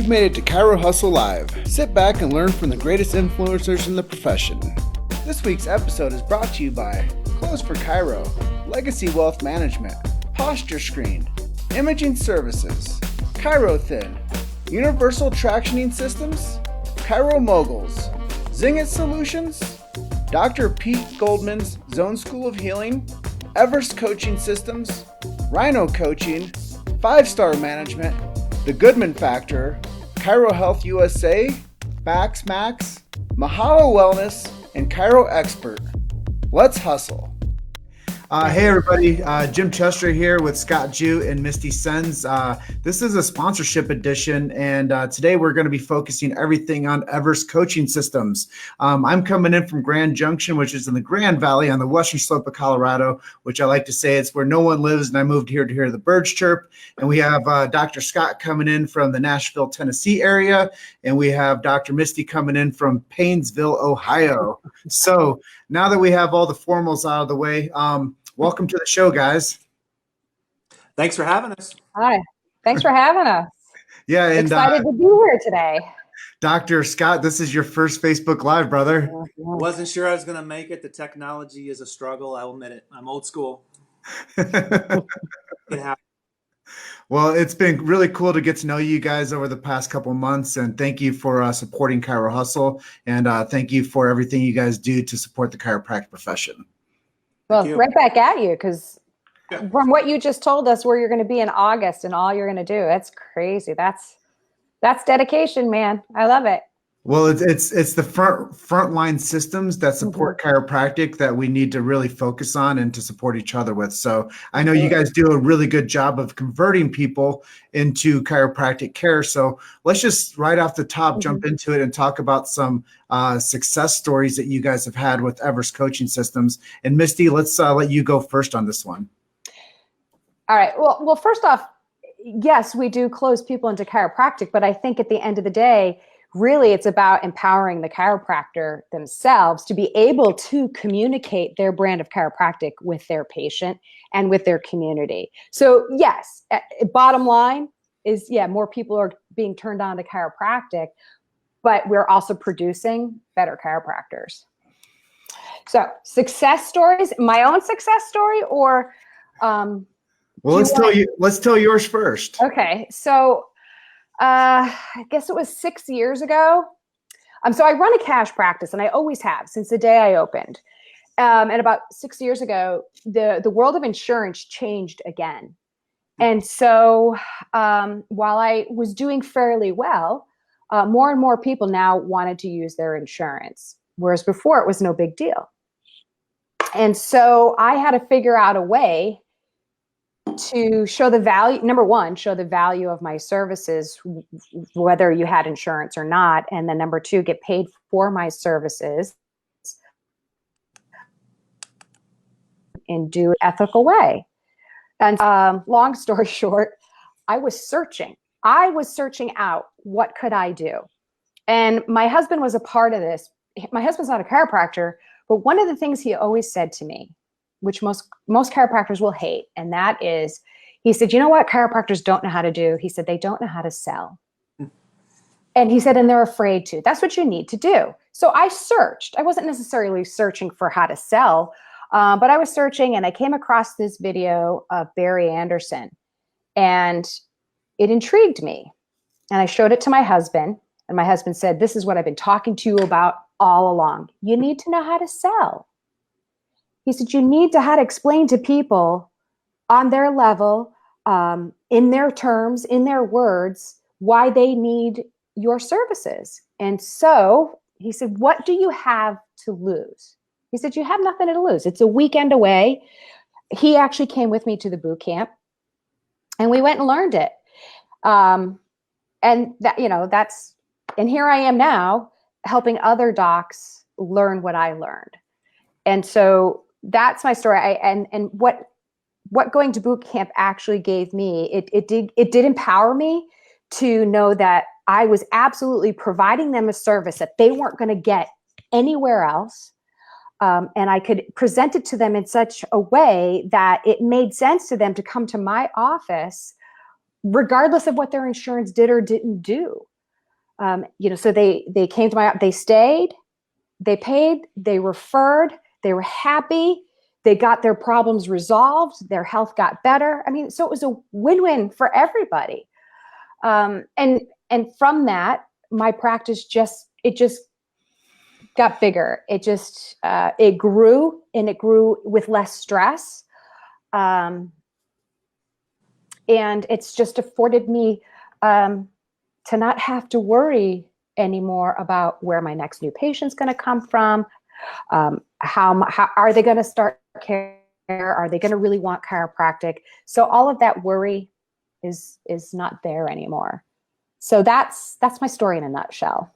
You've made it to Chiro Hustle Live. Sit back and learn from the greatest influencers in the profession. This week's episode is brought to you by Clothes for Chiro, Legacy Wealth Management, Posture Screen, Imaging Services, Chiro Thin, Universal Tractioning Systems, Chiro Moguls, Zingit Solutions, Dr. Pete Goldman's Zone School of Healing, Everest Coaching Systems, Rhino Coaching, 5-Star Management, The Goodman Factor, Chiro Health USA, Max, Mahalo Wellness, and Chiro Expert. Let's hustle. Hey everybody, Jim Chester here with Scott Jutte and Misty Senz. This is a sponsorship edition, and today we're going to be focusing everything on Everest Coaching Systems. I'm coming in from Grand Junction, which is in the Grand Valley on the western slope of Colorado, which I like to say it's where no one lives, and I moved here to hear the birds chirp. And we have Dr. Scott coming in from the Nashville, Tennessee area, and we have Dr. Misty coming in from Painesville, Ohio. So now that we have all the formals out of the way, welcome to the show, guys. Thanks for having us. Hi. Thanks for having us. Yeah, and excited to be here today. Dr. Scott, this is your first Facebook Live, brother. Wasn't sure I was going to make it. The technology is a struggle. I'll admit it. I'm old school. Well, it's been really cool to get to know you guys over the past couple of months, and thank you for supporting Chiro Hustle, and thank you for everything you guys do to support the chiropractic profession. Well, right back at you, because from what you just told us, where you're going to be in August and all you're going to do, that's crazy. That's dedication, man. I love it. Well, it's the frontline systems that support chiropractic that we need to really focus on and to support each other with. So I know you guys do a really good job of converting people into chiropractic care. So let's just right off the top jump into it and talk about some success stories that you guys have had with Everest Coaching Systems. And Misty, let's let you go first on this one. All right. Well, first off, yes, we do close people into chiropractic, but I think at the end of the day, really, it's about empowering the chiropractor themselves to be able to communicate their brand of chiropractic with their patient and with their community. So yes, bottom line is, more people are being turned on to chiropractic, but we're also producing better chiropractors. So success stories, my own success story, or well, let's tell yours first. Okay, so I guess it was 6 years ago. So I run a cash practice, and I always have since the day I opened. And about 6 years ago, the world of insurance changed again. And so while I was doing fairly well, more and more people now wanted to use their insurance, whereas before it was no big deal. And so I had to figure out a way to show the value, number one, show the value of my services, whether you had insurance or not. And then number two, get paid for my services and do it ethical way. And long story short, I was searching out what could I do. And my husband was a part of this. My husband's not a chiropractor, but one of the things he always said to me, which most chiropractors will hate, and that is, he said, you know what chiropractors don't know how to do? He said, they don't know how to sell. And he said, and they're afraid to. That's what you need to do. So I searched. I wasn't necessarily searching for how to sell, but I was searching, and I came across this video of Barry Anderson, and it intrigued me. And I showed it to my husband, and my husband said, this is what I've been talking to you about all along. You need to know how to sell. He said, you need to how to explain to people on their level, in their terms, in their words, why they need your services. And so he said, what do you have to lose? He said, you have nothing to lose. It's a weekend away. He actually came with me to the boot camp, and we went and learned it. And that, and here I am now helping other docs learn what I learned. And so that's my story. And what going to boot camp actually gave me, it did empower me to know that I was absolutely providing them a service that they weren't going to get anywhere else. And I could present it to them in such a way that it made sense to them to come to my office, regardless of what their insurance did or didn't do. So they came to they stayed, they paid, they referred, they were happy, they got their problems resolved, their health got better. I mean, so it was a win-win for everybody. And from that, my practice just got bigger. It grew, and it grew with less stress. And it's just afforded me to not have to worry anymore about where my next new patient's going to come from. How are they going to start care? Are they going to really want chiropractic? So all of that worry is not there anymore. So that's my story in a nutshell.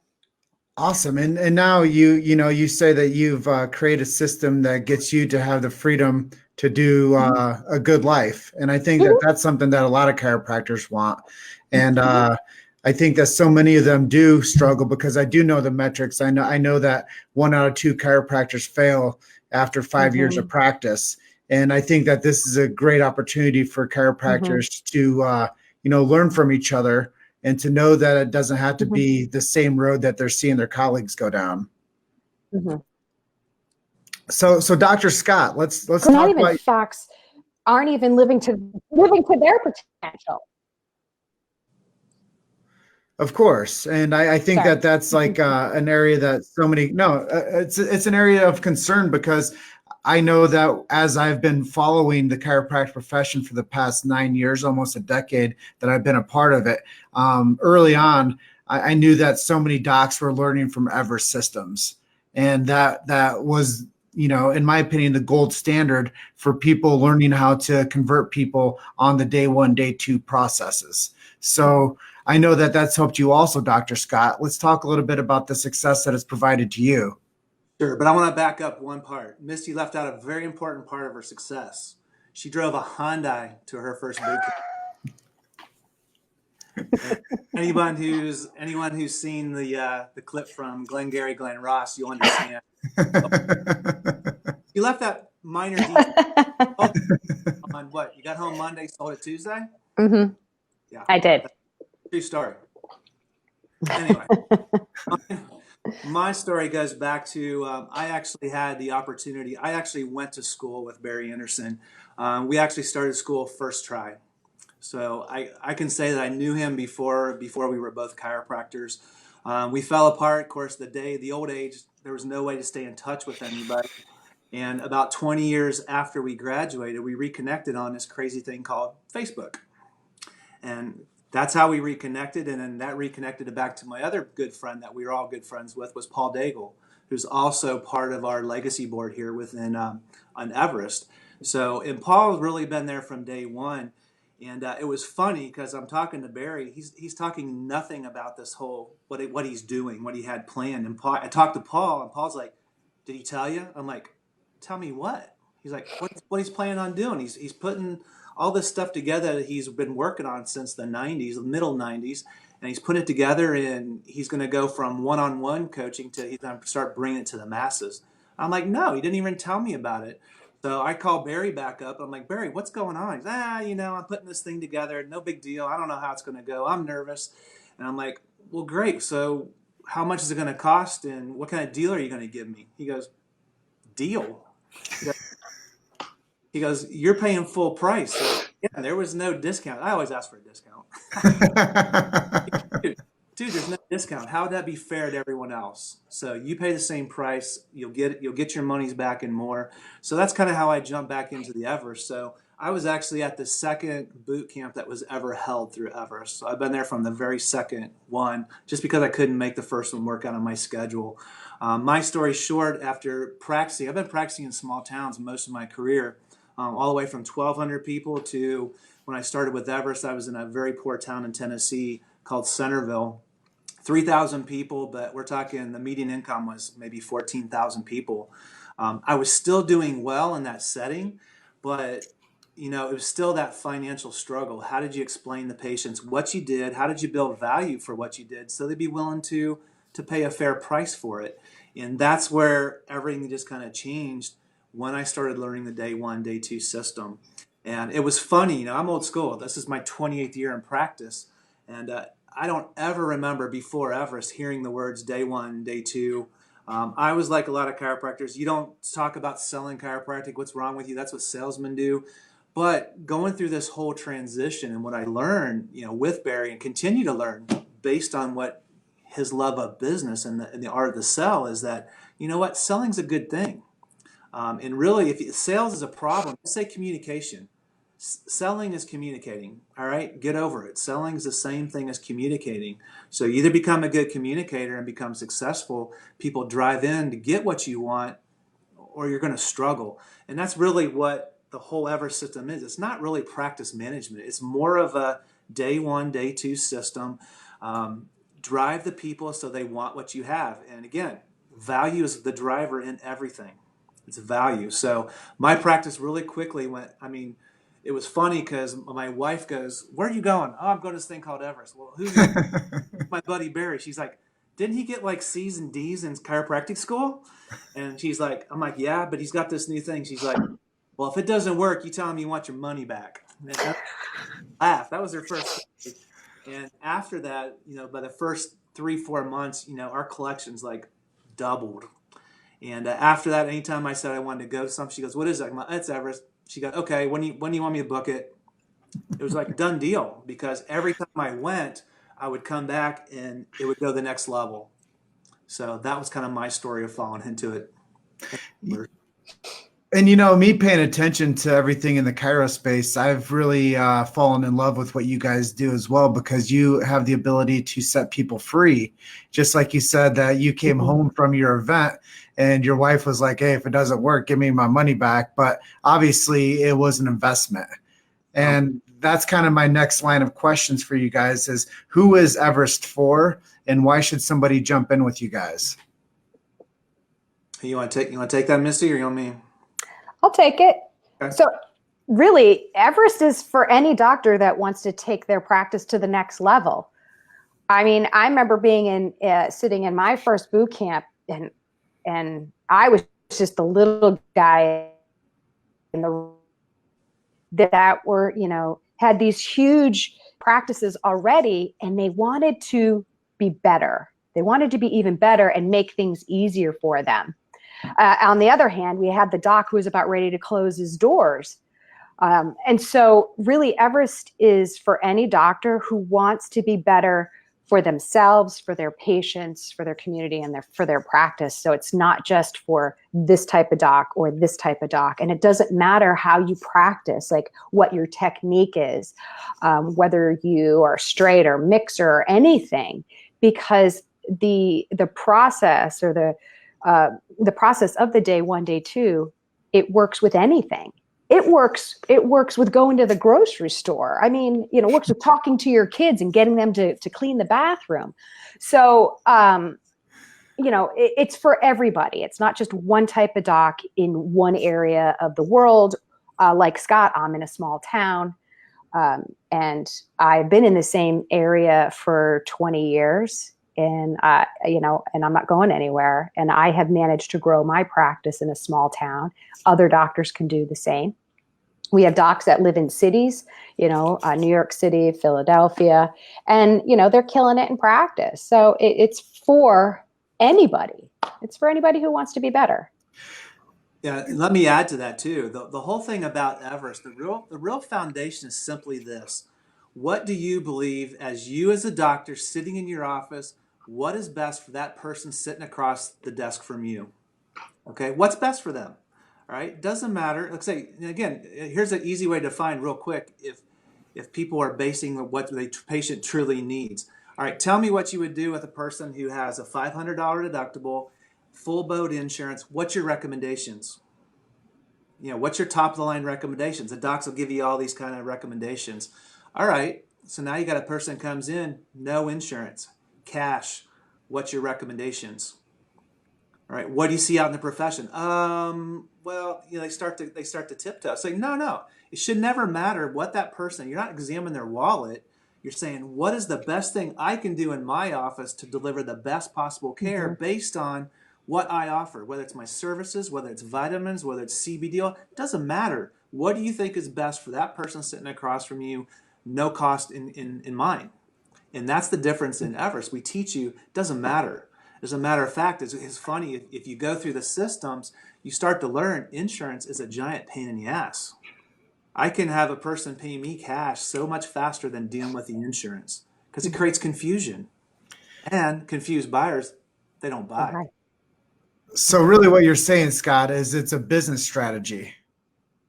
Awesome. And now you say that you've created a system that gets you to have the freedom to do a good life. And I think that that's something that a lot of chiropractors want. And I think that so many of them do struggle, because I do know the metrics. I know that 1 out of 2 chiropractors fail after 5 years of practice. And I think that this is a great opportunity for chiropractors to learn from each other, and to know that it doesn't have to be the same road that they're seeing their colleagues go down. So Dr. Scott, let's talk not even about Fox aren't even living to their potential. Of course. And I think that that's like an area that it's an area of concern, because I know that as I've been following the chiropractic profession for the past 9 years, almost a decade that I've been a part of it, early on, I knew that so many docs were learning from Everest systems. And that was, in my opinion, the gold standard for people learning how to convert people on the day 1, day 2 processes. So I know that that's helped you also, Dr. Scott. Let's talk a little bit about the success that it's provided to you. Sure, but I want to back up one part. Misty left out a very important part of her success. She drove a Hyundai to her first boot camp. anyone who's seen the clip from Glengarry Glen Ross, you'll understand. You left that minor detail on what you got home Monday, sold it Tuesday. Yeah, I did. True story. Anyway. My story goes back to I actually had the opportunity. I actually went to school with Barry Anderson. We actually started school first try. So I can say that I knew him before we were both chiropractors. We fell apart, of course, the old age, there was no way to stay in touch with anybody. And about 20 years after we graduated, we reconnected on this crazy thing called Facebook. And that's how we reconnected, and then that reconnected back to my other good friend that we were all good friends with, was Paul Daigle, who's also part of our legacy board here within on Everest. So, and Paul's really been there from day one, and it was funny because I'm talking to Barry. He's talking nothing about this whole what he's doing, what he had planned. And I talked to Paul, and Paul's like, "Did he tell you?" I'm like, "Tell me what?" He's like, "What he's planning on doing? He's putting all this stuff together that he's been working on since the 90s, the middle 90s, and he's put it together, and he's going to go from one-on-one coaching to he's going to start bringing it to the masses." I'm like, "No, he didn't even tell me about it." So I call Barry back up. I'm like, "Barry, what's going on?" He's, I'm putting this thing together. No big deal. I don't know how it's going to go. I'm nervous. And I'm like, "Well, great. So how much is it going to cost, and what kind of deal are you going to give me?" He goes, "Deal?" He goes, "You're paying full price." So, yeah, there was no discount. I always ask for a discount. Dude, there's no discount. How would that be fair to everyone else? So you pay the same price, you'll get your monies back and more. So that's kind of how I jumped back into the Everest. So I was actually at the second boot camp that was ever held through Everest. So I've been there from the very second one, just because I couldn't make the first one work out on my schedule. My story short, after practicing, I've been practicing in small towns most of my career. All the way from 1,200 people to when I started with Everest, I was in a very poor town in Tennessee called Centerville. 3,000 people, but we're talking the median income was maybe 14,000 people. I was still doing well in that setting, but it was still that financial struggle. How did you explain to patients what you did? How did you build value for what you did so they'd be willing to pay a fair price for it? And that's where everything just kind of changed when I started learning the day 1, day 2 system. And it was funny, I'm old school. This is my 28th year in practice. And I don't ever remember before Everest hearing the words day one, day two. I was like a lot of chiropractors. You don't talk about selling chiropractic. What's wrong with you? That's what salesmen do. But going through this whole transition and what I learned, with Barry and continue to learn based on what his love of business and the art of the sell is that, selling's a good thing. And really, if sales is a problem, let's say communication. Selling is communicating. All right, get over it. Selling is the same thing as communicating. So you either become a good communicator and become successful, people drive in to get what you want, or you're going to struggle. And that's really what the whole Everest system is. It's not really practice management. It's more of a day one, day two system. Drive the people so they want what you have. And again, value is the driver in everything. It's value. So my practice really quickly went, it was funny because my wife goes, "Where are you going?" "Oh, I'm going to this thing called Everest." "Well, who's my buddy Barry?" She's like, "Didn't he get like C's and D's in chiropractic school?" And she's like, I'm like, "Yeah, but he's got this new thing." She's like, "Well, if it doesn't work, you tell him you want your money back." And laugh. That was her first. And after that, by the first 3-4 months, our collections like doubled. And after that, anytime I said I wanted to go to something, she goes, "What is it?" I'm like, "It's Everest." She goes, "Okay, when do you want me to book it?" It was like a done deal because every time I went, I would come back and it would go the next level. So that was kind of my story of falling into it. And me paying attention to everything in the Chiro space, I've really fallen in love with what you guys do as well, because you have the ability to set people free. Just like you said that you came home from your event and your wife was like, "Hey, if it doesn't work, give me my money back." But obviously it was an investment. And that's kind of my next line of questions for you guys is, who is Everest for and why should somebody jump in with you guys? You want to take that, Misty, or you want me? I'll take it. Okay. So really, Everest is for any doctor that wants to take their practice to the next level. I remember being sitting in my first boot camp, and I was just a little guy in the that were, had these huge practices already, and they wanted to be better. They wanted to be even better and make things easier for them. On the other hand, we had the doc who was about ready to close his doors. And so really Everest is for any doctor who wants to be better for themselves, for their patients, for their community, and for their practice. So it's not just for this type of doc or this type of doc. And it doesn't matter how you practice, like what your technique is, whether you are straight or mixer or anything, because the process or the process of the day one, day two, it works with anything. It works with going to the grocery store. It works with talking to your kids and getting them to clean the bathroom. So, it's for everybody. It's not just one type of doc in one area of the world. Like Scott, I'm in a small town, and I've been in the same area for 20 years. And, and I'm not going anywhere. And I have managed to grow my practice in a small town. Other doctors can do the same. We have docs that live in cities, New York City, Philadelphia, and, they're killing it in practice. So it's for anybody. It's for anybody who wants to be better. Yeah, let me add to that too. The whole thing about Everest, the real foundation is simply this. What do you believe as a doctor sitting in your office? What is best for that person sitting across the desk from you? Okay, what's best for them? All right, doesn't matter. Let's say, again, here's an easy way to find real quick if people are basing what the patient truly needs. All right, tell me what you would do with a person who has a $500 deductible, full boat insurance. What's your recommendations? What's your top of the line recommendations? The docs will give you all these kind of recommendations. All right, so now you got a person comes in, no insurance, cash. What's your recommendations? All right, what do you see out in the profession? Well, they start to tiptoe. Say, no, it should never matter what that person. You're not examining their wallet. You're saying, what is the best thing I can do in my office to deliver the best possible care based on what I offer, whether it's my services, whether it's vitamins, whether it's CBD oil, it doesn't matter. What do you think is best for that person sitting across from you, no cost in mind? And that's the difference in Everest. We teach you, it doesn't matter. As a matter of fact, it's funny, if you go through the systems, you start to learn insurance is a giant pain in the ass. I can have a person pay me cash so much faster than dealing with the insurance because it creates confusion. And confused buyers, they don't buy. Right. So really what you're saying, Scott, is it's a business strategy.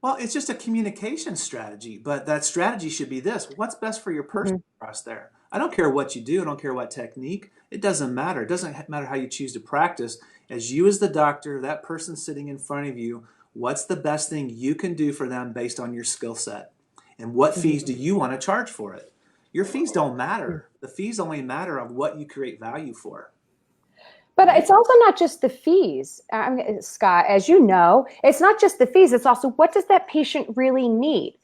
Well, it's just a communication strategy, but that strategy should be this. What's best for your person across there? I don't care what you do. I don't care what technique. It doesn't matter. It doesn't matter how you choose to practice. As you as the doctor, that person sitting in front of you, what's the best thing you can do for them based on your skill set? And what fees do you want to charge for it? Your fees don't matter. The fees only matter of what you create value for. But it's also not just the fees, Scott, as you know, it's not just the fees. It's also, what does that patient really need?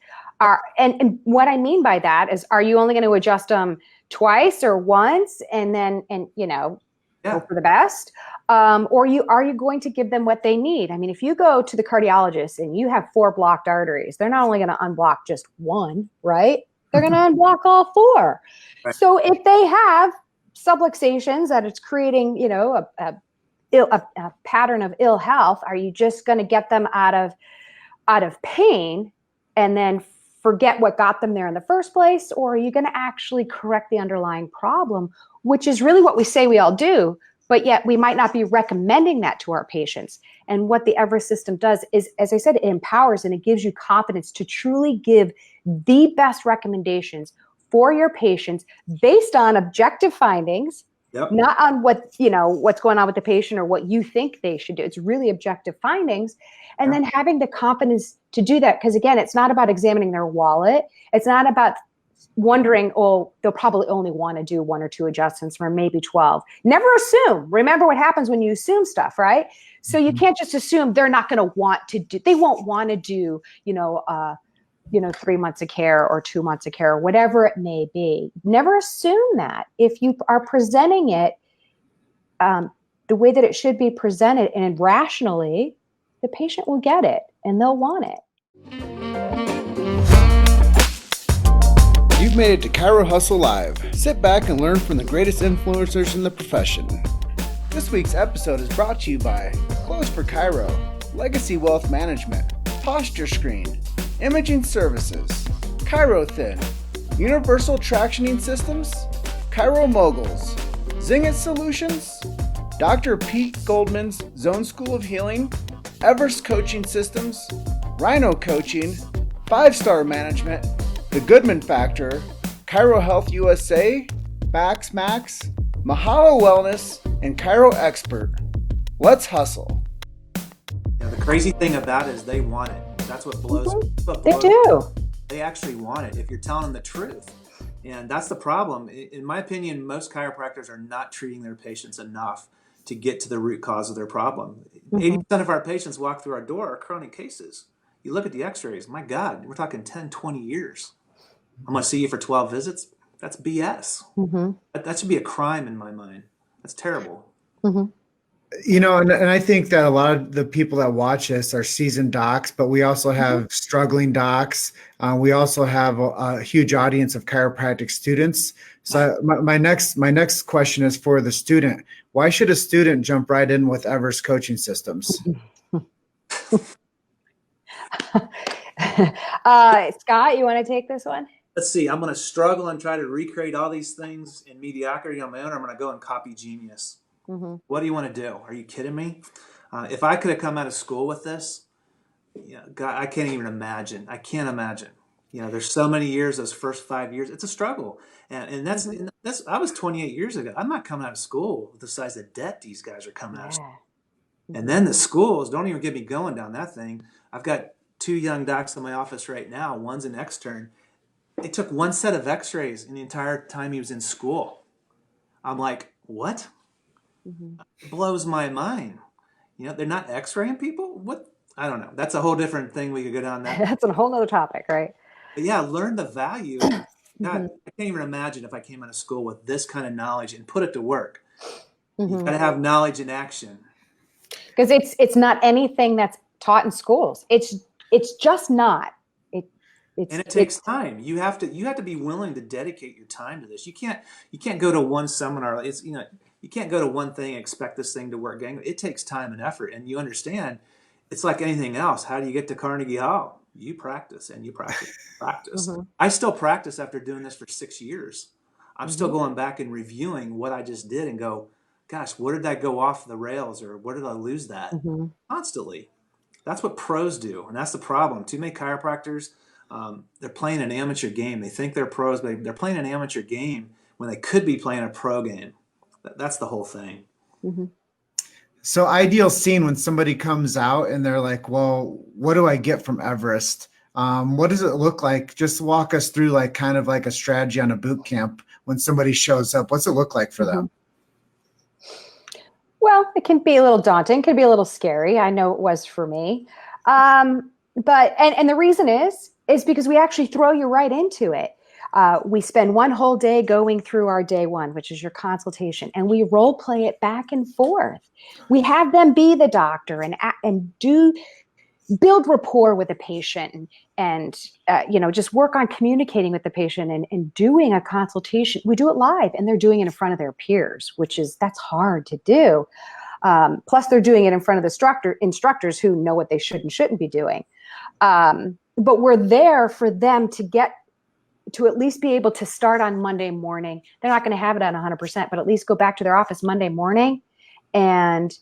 And what I mean by that is, are you only going to adjust them twice or once and then, go for the best? Or are you going to give them what they need? I mean, if you go to the cardiologist and you have 4 blocked arteries, they're not only going to unblock just one, right? They're going to unblock all 4. Right. So if they have subluxations that it's creating, a pattern of ill health, are you just going to get them out of pain and then forget what got them there in the first place? Or are you going to actually correct the underlying problem, which is really what we say we all do, but yet we might not be recommending that to our patients. And what the Everest system does is, as I said, it empowers and it gives you confidence to truly give the best recommendations for your patients based on objective findings, not on what's going on with the patient or what you think they should do. It's really objective findings. And then having the confidence to do that. Because again, it's not about examining their wallet. It's not about wondering, oh, they'll probably only want to do 1 or 2 adjustments for maybe 12. Never assume. Remember what happens when you assume stuff, right? So you can't just assume they're not going to want to do, they won't want to do, 3 months of care or 2 months of care, or whatever it may be. Never assume that. If you are presenting it the way that it should be presented and rationally, the patient will get it and they'll want it. You've made it to Chiro Hustle Live. Sit back and learn from the greatest influencers in the profession. This week's episode is brought to you by Close for Chiro, Legacy Wealth Management, Posture Screen, Imaging Services, Chiro Thin, Universal Tractioning Systems, Chiro Moguls, Zingit Solutions, Dr. Pete Goldman's Zone School of Healing, Everest Coaching Systems, Rhino Coaching, 5-Star Management, The Goodman Factor, Chiro Health USA, Max, Mahalo Wellness, and Chiro Expert. Let's hustle. Yeah, the crazy thing about it is they want it. That's what blows. They do. They actually want it if you're telling them the truth. And that's the problem. In my opinion, most chiropractors are not treating their patients enough to get to the root cause of their problem. 80% of our patients walk through our door are chronic cases. You look at the x-rays, my God, we're talking 10, 20 years. I'm going to see you for 12 visits. That's BS. That should be a crime in my mind. That's terrible. And I think that a lot of the people that watch us are seasoned docs, but we also have struggling docs. We also have a huge audience of chiropractic students. So my next question is for the student. Why should a student jump right in with Everest Coaching Systems? Scott, you want to take this one? Let's see. I'm going to struggle and try to recreate all these things in mediocrity on my own, or I'm going to go and copy genius. What do you want to do? Are you kidding me? If I could have come out of school with this, God, I can't even imagine. I can't imagine. There's so many years, those first 5 years, it's a struggle. And that's I was 28 years ago. I'm not coming out of school with the size of debt these guys are coming out of school. And then the schools, don't even get me going down that thing. I've got 2 young docs in my office right now. One's an extern. They took 1 set of x-rays in the entire time he was in school. I'm like, what? It blows my mind. They're not x-raying people? What? I don't know. That's a whole different thing. We could go down that. That's a whole nother topic, right? But yeah, learn the value. God, I can't even imagine if I came out of school with this kind of knowledge and put it to work. You've got to have knowledge in action. Because it's not anything that's taught in schools. It's just not. And it takes time. You have to be willing to dedicate your time to this. You can't go to one seminar. You can't go to one thing and expect this thing to work. Gang, it takes time and effort. And you understand, it's like anything else. How do you get to Carnegie Hall? You practice and you practice, practice. Mm-hmm. I still practice after doing this for 6 years. I'm Mm-hmm. still going back and reviewing what I just did and go, gosh, where did that go off the rails, or where did I lose that? Mm-hmm. Constantly. That's what pros do, and that's the problem. Too many chiropractors, they're playing an amateur game. They think they're pros, but they're playing an amateur game when they could be playing a pro game. That's the whole thing. Mm-hmm. So ideal scene when somebody comes out and they're like, well, what do I get from Everest? What does it look like? Just walk us through like kind of like a strategy on a boot camp when somebody shows up. What's it look like for them? Well, it can be a little daunting, can be a little scary. I know it was for me. But the reason is because we actually throw you right into it. We spend one whole day going through our day one, which is your consultation, and we role play it back and forth. We have them be the doctor and build rapport with the patient and just work on communicating with the patient and doing a consultation. We do it live, and they're doing it in front of their peers, that's hard to do. Plus they're doing it in front of the instructors who know what they should and shouldn't be doing. But we're there for them to at least be able to start on Monday morning. They're not going to have it at 100%, but at least go back to their office Monday morning and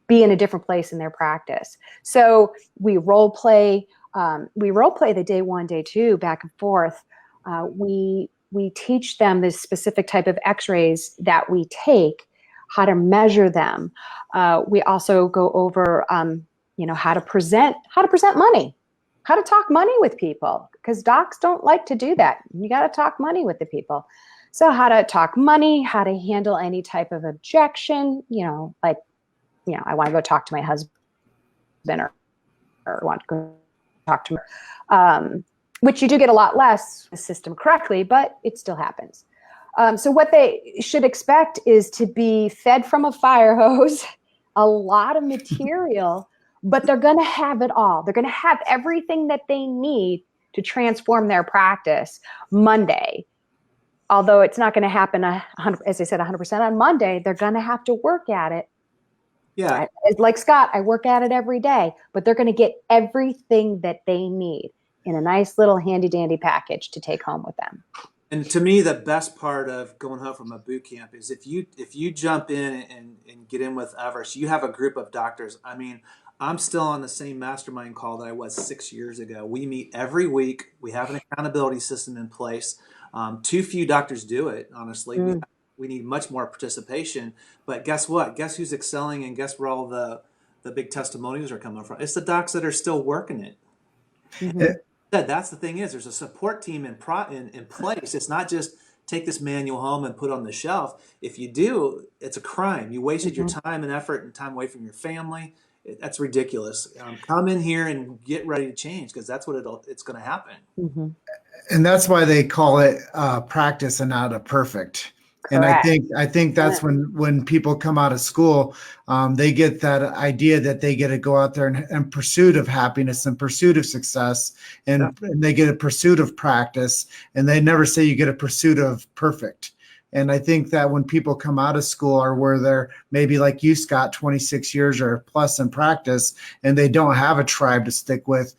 be in a different place in their practice. So we role play the day one, day two, back and forth. We teach them this specific type of x-rays that we take, how to measure them. We also go over, how to present money, how to talk money with people, because docs don't like to do that. You got to talk money with the people. So how to talk money, how to handle any type of objection, I want to go talk to my husband or want to go talk to her, which you do get a lot less the system correctly, but it still happens. So what they should expect is to be fed from a fire hose, a lot of material, but they're going to have it all. They're going to have everything that they need to transform their practice Monday. Although it's not going to happen, as I said, 100% on Monday, they're going to have to work at it. Yeah. Like Scott, I work at it every day, but they're going to get everything that they need in a nice little handy dandy package to take home with them. And to me, the best part of going home from a boot camp is if you jump in and get in with Everest, you have a group of doctors. I mean, I'm still on the same mastermind call that I was 6 years ago. We meet every week. We have an accountability system in place. Too few doctors do it, honestly. We need much more participation. But guess what? Guess who's excelling, and guess where all the big testimonials are coming from? It's the docs that are still working it. Mm-hmm. That's the thing is there's a support team in place. It's not just take this manual home and put it on the shelf. If you do, it's a crime. You wasted your time and effort and time away from your family. That's ridiculous. Come in here and get ready to change, because that's what it's going to happen. Mm-hmm. And that's why they call it practice and not a perfect. Correct. And I think that's when people come out of school, they get that idea that they get to go out there in pursuit of happiness and pursuit of success, and they get a pursuit of practice, and they never say you get a pursuit of perfect. And I think that when people come out of school, or where they're maybe like you, Scott, 26 years or plus in practice, and they don't have a tribe to stick with,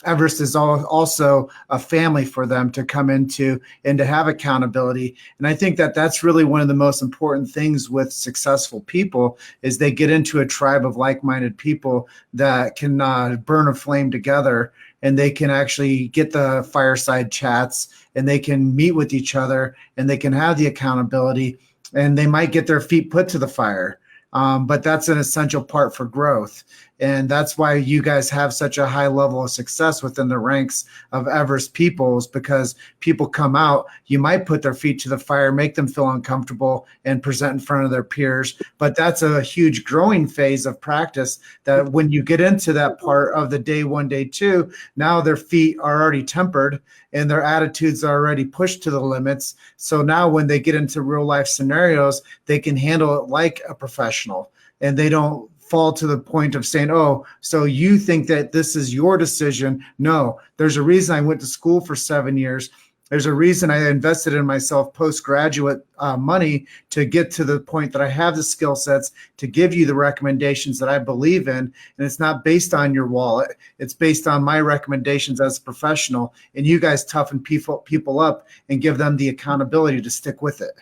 Everest is also a family for them to come into and to have accountability. And I think that that's really one of the most important things with successful people is they get into a tribe of like-minded people that can burn a flame together, and they can actually get the fireside chats, and they can meet with each other, and they can have the accountability, and they might get their feet put to the fire. But that's an essential part for growth. And that's why you guys have such a high level of success within the ranks of Everest peoples, because people come out, you might put their feet to the fire, make them feel uncomfortable, and present in front of their peers. But that's a huge growing phase of practice, that when you get into that part of the day one, day two, now their feet are already tempered and their attitudes are already pushed to the limits. So now when they get into real life scenarios, they can handle it like a professional, and they don't fall to the point of saying, oh, so you think that this is your decision. No, there's a reason I went to school for 7 years. There's a reason I invested in myself postgraduate money to get to the point that I have the skill sets to give you the recommendations that I believe in. And it's not based on your wallet. It's based on my recommendations as a professional. And you guys toughen people up and give them the accountability to stick with it.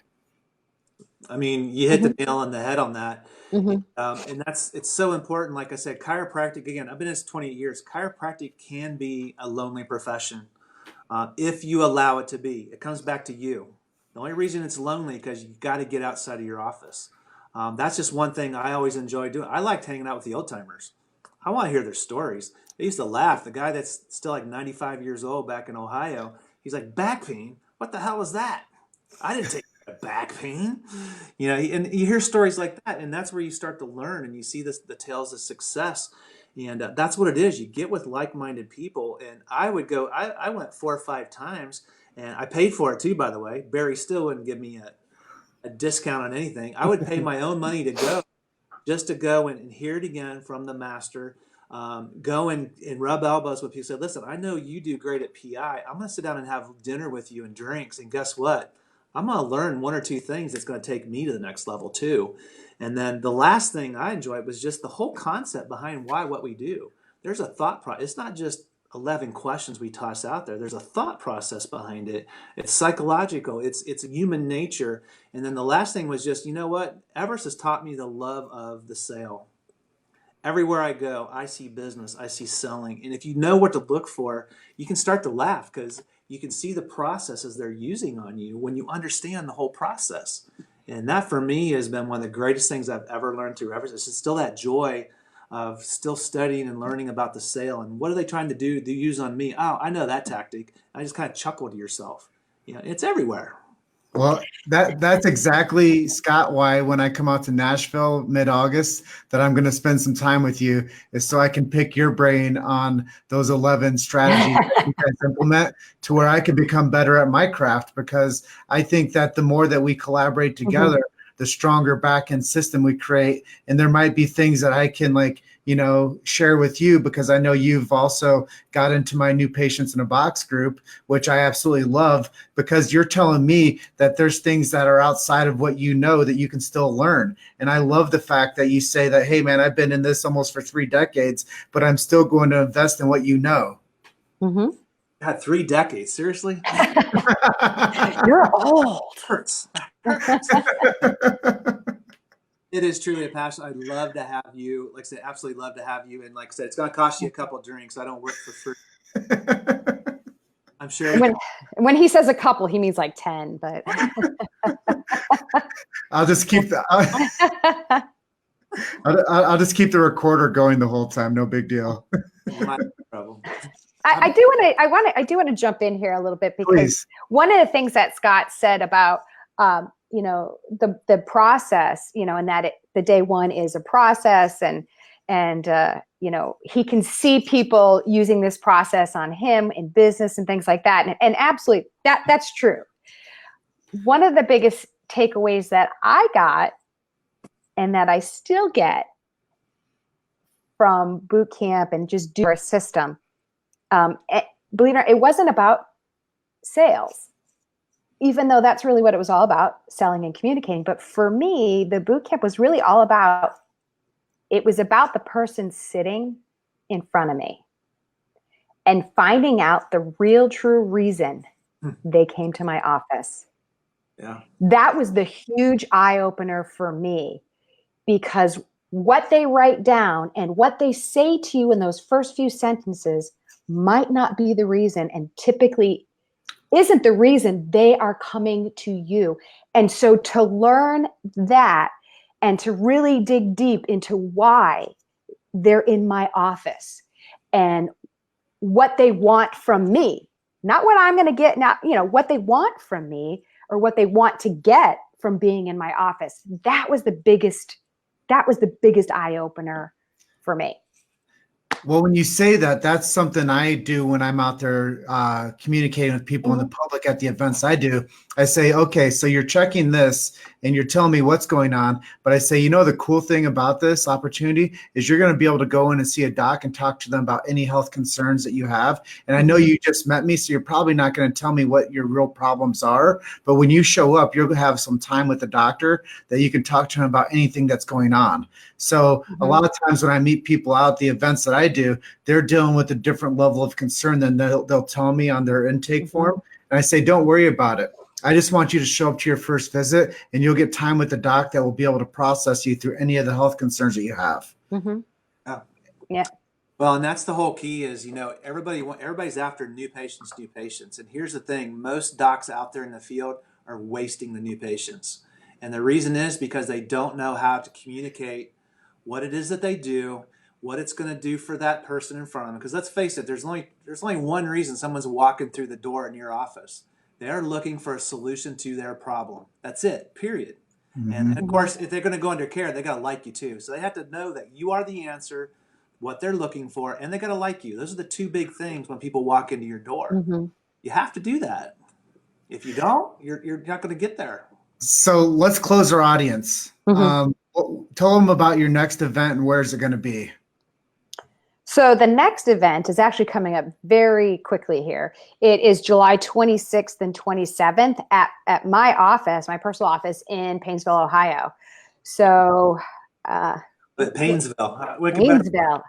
I mean, you hit the nail on the head on that. Mhm. And it's so important. Like I said, chiropractic, again, I've been in this 28 years. Chiropractic can be a lonely profession. If you allow it to be. It comes back to you. The only reason it's lonely because you got to get outside of your office. That's just one thing I always enjoy doing. I liked hanging out with the old timers. I want to hear their stories. They used to laugh. The guy that's still like 95 years old back in Ohio, he's like, back pain? What the hell was that? I didn't take back pain. You know, and you hear stories like that, and that's where you start to learn and you see the tales of success. And that's what it is. You get with like-minded people. And I would go, I went 4 or 5 times, and I paid for it too, by the way. Barry still wouldn't give me a discount on anything. I would pay my own money to go, just to go and hear it again from the master. Go and rub elbows with people. Say, listen, I know you do great at PI. I'm going to sit down and have dinner with you and drinks. And guess what? I'm going to learn 1 or 2 things that's going to take me to the next level too. And then the last thing I enjoyed was just the whole concept behind what we do. There's a thought process. It's not just 11 questions we toss out there. There's a thought process behind it. It's psychological. It's human nature. And then the last thing was just, you know what? Everest has taught me the love of the sale. Everywhere I go, I see business, I see selling. And if you know what to look for, you can start to laugh because you can see the processes they're using on you when you understand the whole process. And that for me has been one of the greatest things I've ever learned through Everest. It's just still that joy of still studying and learning about the sale and what are they trying to use on me? Oh, I know that tactic. I just kind of chuckle to yourself. You know, it's everywhere. Well, that's exactly, Scott, why when I come out to Nashville mid-August that I'm going to spend some time with you is so I can pick your brain on those 11 strategies that you guys implement to where I can become better at my craft, because I think that the more that we collaborate together, the stronger back-end system we create. And there might be things that I can share with you, because I know you've also got into my new Patients in a Box group, which I absolutely love, because you're telling me that there's things that are outside of what you know that you can still learn. And I love the fact that you say that, hey man, I've been in this almost for 3 decades, but I'm still going to invest in what you know. Mm-hmm. God, 3 decades, seriously? You're old. Hurts. It is truly a passion. I'd love to have you. Like I said, absolutely love to have you. And like I said, it's going to cost you a couple of drinks. I don't work for free. I'm sure. When he says a couple, he means like 10, but. I'll just keep I'll just keep the recorder going the whole time. No big deal. My trouble. I do want to jump in here a little bit, because Please. One of the things that Scott said about the process, and that the day one is a process, and he can see people using this process on him in business and things like that, and absolutely that's true. One of the biggest takeaways that I got, and that I still get from boot camp and just do our system. Believe it or not, it wasn't about sales, even though that's really what it was all about, selling and communicating. But for me, the boot camp was really all about, it was about the person sitting in front of me and finding out the real true reason they came to my office. Yeah. That was the huge eye opener for me, because what they write down and what they say to you in those first few sentences might not be the reason, and typically isn't the reason they are coming to you. And so to learn that and to really dig deep into why they're in my office and what they want from me, not what I'm going to get, not, what they want from me or what they want to get from being in my office. That was the biggest eye opener for me. Well, when you say that, that's something I do when I'm out there communicating with people in the public at the events I do. I say, okay, so you're checking this, and you're telling me what's going on. But I say, the cool thing about this opportunity is you're going to be able to go in and see a doc and talk to them about any health concerns that you have. And I know you just met me, so you're probably not going to tell me what your real problems are. But when you show up, you're going to have some time with the doctor that you can talk to him about anything that's going on. So a lot of times when I meet people out the events that I do, they're dealing with a different level of concern than they'll tell me on their intake form. And I say, don't worry about it. I just want you to show up to your first visit, and you'll get time with the doc that will be able to process you through any of the health concerns that you have. Yeah. Well, and that's the whole key is, everybody's after new patients. And here's the thing, most docs out there in the field are wasting the new patients. And the reason is because they don't know how to communicate what it is that they do, what it's going to do for that person in front of them. Because let's face it, there's only one reason someone's walking through the door in your office. They're looking for a solution to their problem. That's it, period. And of course, if they're going to go under care, they got to like you too. So they have to know that you are the answer, what they're looking for, and they got to like you. Those are the two big things when people walk into your door. You have to do that. If you don't, you're not going to get there. So let's close our audience. Tell them about your next event and where is it going to be? So the next event is actually coming up very quickly here. It is July 26th and 27th at my office, my personal office in Painesville, Ohio. So Painesville.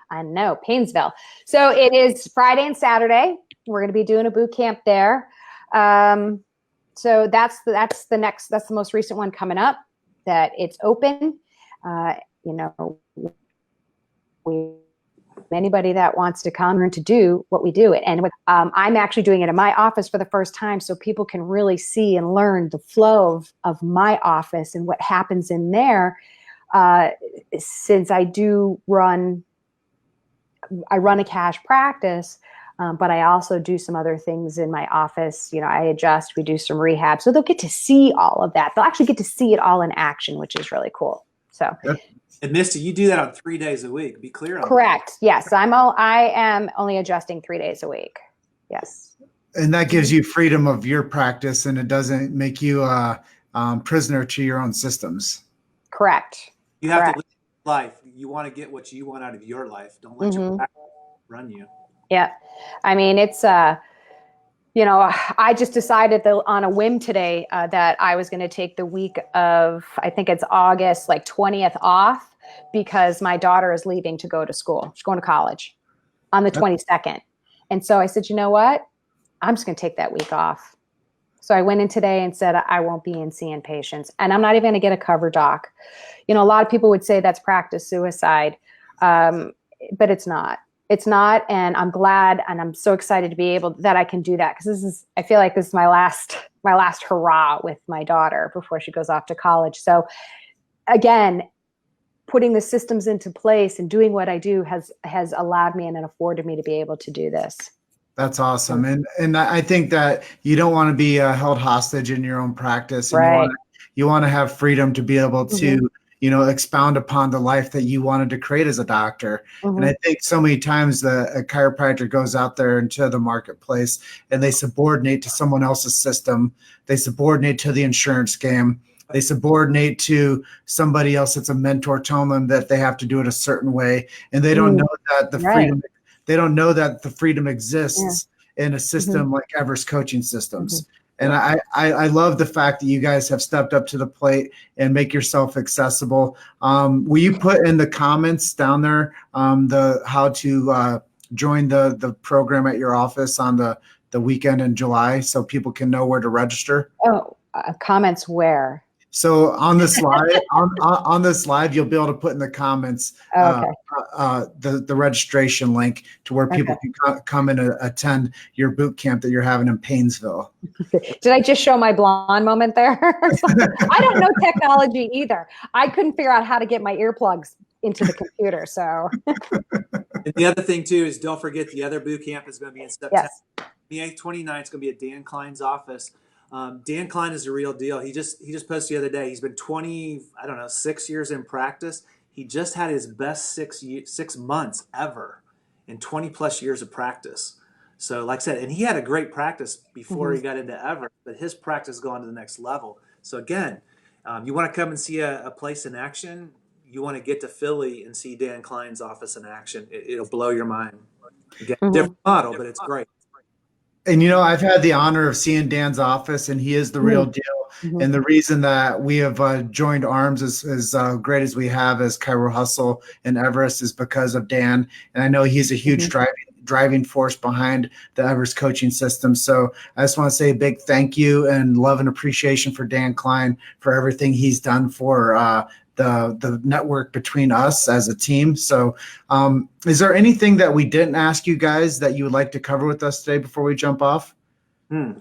I know, Painesville. So it is Friday and Saturday. We're going to be doing a boot camp there. So that's the most recent one coming up, that it's open. Anybody that wants to come and to do what we do it. And I'm actually doing it in my office for the first time, so people can really see and learn the flow of my office and what happens in there. Since I run a cash practice, but I also do some other things in my office. I adjust, we do some rehab. So they'll get to see all of that. They'll actually get to see it all in action, which is really cool. So. And Misty, you do that on 3 days a week. Be clear on that. Correct. Yes. I am only adjusting 3 days a week. Yes. And that gives you freedom of your practice, and it doesn't make you a prisoner to your own systems. Correct. You have to live life. You want to get what you want out of your life. Don't let your practice run you. Yeah. I mean, it's, I just decided that on a whim today that I was going to take the week of, I think it's August, 20th off, because my daughter is leaving to go to school. She's going to college on the 22nd. And so I said, you know what? I'm just going to take that week off. So I went in today and said, I won't be in seeing patients, and I'm not even going to get a cover doc. A lot of people would say that's practice suicide, but it's not. It's not, and I'm glad, and I'm so excited to be able that I can do that, because I feel like this is my last hurrah with my daughter before she goes off to college. So again, putting the systems into place and doing what I do has allowed me and afforded me to be able to do this. That's awesome, and I think that you don't want to be held hostage in your own practice. And right. You want to have freedom to be able to. Expound upon the life that you wanted to create as a doctor. And I think so many times a chiropractor goes out there into the marketplace and they subordinate to someone else's system. They subordinate to the insurance game. They subordinate to somebody else that's a mentor telling them that they have to do it a certain way. And they don't know that the freedom, they don't know that the freedom exists in a system like Everest Coaching Systems. And I love the fact that you guys have stepped up to the plate and make yourself accessible. Will you put in the comments down there how to join the program at your office on the weekend in July, so people can know where to register? Oh, comments where? So on this live, on this live, you'll be able to put in the comments the registration link to where people can come and attend your boot camp that you're having in Painesville. Did I just show my blonde moment there? I don't know technology either. I couldn't figure out how to get my earplugs into the computer. So. And the other thing too is, don't forget, the other boot camp is going to be in September. The 8th, 29th is going to be at Dan Klein's office. Dan Klein is the real deal. He just posted the other day. He's been 6 years in practice. He just had his best 6 months ever in 20 plus years of practice. So like I said, and he had a great practice before he got into Everest, but his practice has gone to the next level. So again, You want to come and see a place in action? You want to get to Philly and see Dan Klein's office in action. It'll blow your mind. Again, different model, but it's great. And I've had the honor of seeing Dan's office, and he is the real deal. And the reason that we have joined arms as great as we have as Chiro Hustle and Everest is because of Dan. And I know he's a huge driving force behind the Everest coaching system. So I just want to say a big thank you and love and appreciation for Dan Klein for everything he's done for the network between us as a team. So is there anything that we didn't ask you guys that you would like to cover with us today before we jump off? I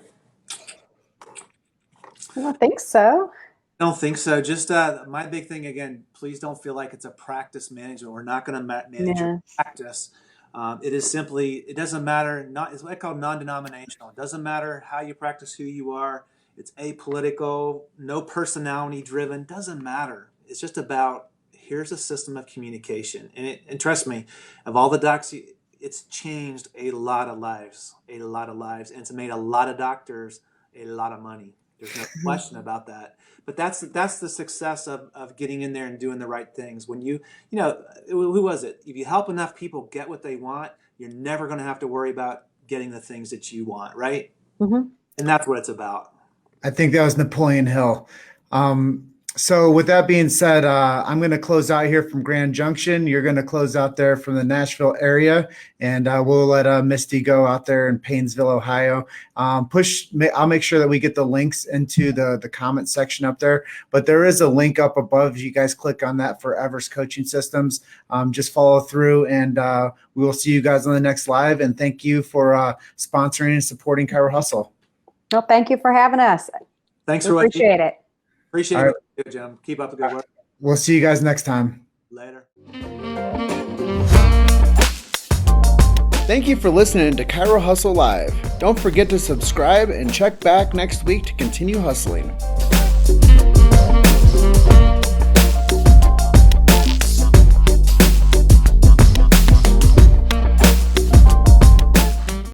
don't think so. Just my big thing, again, please don't feel like it's a practice management. We're not going to manage your practice. It is simply, it doesn't matter. It's what I call non-denominational. It doesn't matter how you practice, who you are. It's apolitical, no personality driven, doesn't matter. It's just about, here's a system of communication. And trust me, of all the docs, it's changed a lot of lives. And it's made a lot of doctors a lot of money. There's no question about that. But that's the success of getting in there and doing the right things. When who was it? If you help enough people get what they want, you're never going to have to worry about getting the things that you want, right? And that's what it's about. I think that was Napoleon Hill. So with that being said, I'm going to close out here from Grand Junction. You're going to close out there from the Nashville area, and we'll let Misty go out there in Paynesville, Ohio. I'll make sure that we get the links into the comment section up there, but there is a link up above. You guys click on that for Everest Coaching Systems. Just follow through, and we will see you guys on the next live. And thank you for sponsoring and supporting Chiro Hustle. Well, thank you for having us. Thanks for appreciate it. Appreciate it. Good, Jim. Keep up the good work. We'll see you guys next time. Later. Thank you for listening to Chiro Hustle Live. Don't forget to subscribe and check back next week to continue hustling.